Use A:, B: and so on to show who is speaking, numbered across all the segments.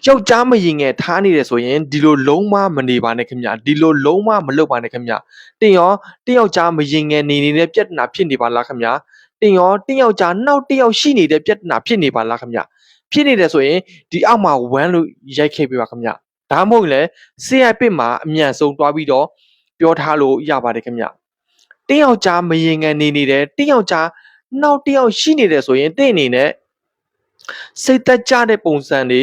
A: ယောက်ျားမရင်ငယ်ထားနေတယ်ဆိုရင်ဒီလိုလုံးဝမနေပါနဲ့ခင်ဗျဒီလိုလုံးဝမလုပ်ပါနဲ့ခင်ဗျတင်ရောတယောက်ျားမရင်ငယ်နေနေတဲ့ပြဿနာဖြစ်နေပါလားခင်ဗျတင်ရောတယောက်ျားနောက်တယောက်ရှိနေတဲ့ပြဿနာဖြစ်နေပါလားခင်ဗျဖြစ်နေတယ်ဆိုရင်ဒီအောက်မှာဝမ်းလို့ရိုက်ခဲ့ပြပါခင်ဗျဒါမှမဟုတ်လေဆေးရိုက်ပစ်မှာအမြန်ဆုံးတွားပြီးတော့ပြောထားလို့ရပါတယ်ခင်ဗျတယောက်ျားမရင်ငယ်နေတယ်တယောက်ျားနောက်တယောက်ရှိနေတယ်ဆိုရင်တင့်အနေနဲ့စိတ်သက်ကြတဲ့ပုံစံတွေ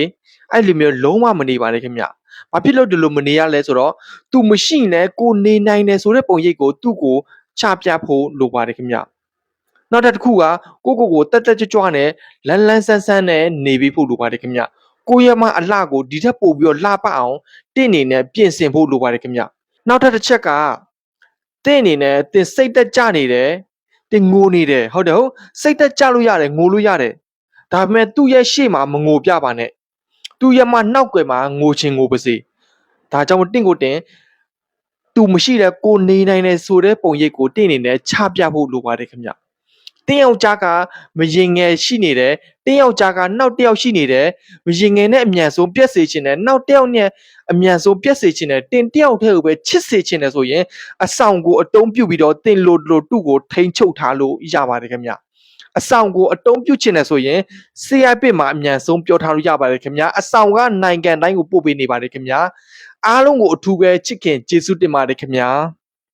A: အဲ့လိုမျိုးလုံးဝမနေပါနဲ့ခင်ဗျ။ဘာဖြစ်လို့ဒီလိုမနေရလဲဆိုတော့ तू မရှိနဲ့ကိုနေနိုင်တယ်ဆိုတဲ့ပုံရိပ်ကိုသူ့ကိုချပြဖို့လိုပါတယ်ခင်ဗျ။နောက်တစ်ခုကကိုတက်တက်ကြွကြွနဲ့လန်းလန်းဆန်းဆန်းနဲ့နေပြီးဖို့လိုပါတယ်ခင်ဗျ။ကိုရမအလှကိုဒီထက်ပိုပြီးတော့လှပအောင်တင့်အနေနဲ့ပြင်ဆင်ဖို့လိုပါတယ်ခင်ဗျ။နောက်တစ်ချက်ကတင့်အနေနဲ့တင်စိတ်သက်ကြနေတယ်တင်ငိုနေတယ်ဟုတ်တယ်ဟုတ်စိတ်သက်ကြလို့ရတယ်ငိုလို့ရတယ်ဒါပေမဲ့သူ့ရဲ့ရှေ့မှာမငိုပြပါနဲ့သူ့ရဲ့မှနောက်ွယ်မှာငိုချင်ငိုပါစေဒါကြောင့်တင့်ကိုတင်သူမရှိတဲ့ကိုနေနိုင်တယ်ဆိုတဲ့ပုံရိပ်ကိုတင့်အနေနဲ့ချပြဖို့လိုပါတယ်ခင်ဗျတင်းယောက်ျားကမရင်ငယ်ရှိနေတယ်တင်းယောက်ျားကနောက်တစ်ယောက်ရှိနေတယ်မရင်ငယ်နဲ့အမြန်ဆုံးပြက်စေချင်တယ်နောက်တစ်ယောက်နဲ့အမြန်ဆုံးပြက်စေချင်တယ်တင်တစ်ယောက်တည်းကိုပဲချစ်စေချင်တယ်ဆိုရင်အဆောင်ကိုအတုံးပြုတ်ပြီးတော့တင်လို့သူ့ကိုထိန်းချုပ်ထားလို့ရပါတယ်ခင်ဗျအဆောင်ကိုအတုံးပြုတ်ချင်တယ်ဆိုရင်ဆေးရိုက်ပစ်မှာအမြန်ဆုံးပြောထားလို့ရပါတယ်ခင်ဗျအဆောင်ကနိုင်ငံတိုင်းကိုပို့ပေးနေပါတယ်ခင်ဗျအားလုံးကိုအထူးပဲချစ်ခင်ကျေးဇူးတင်ပါတယ်ခင်ဗျ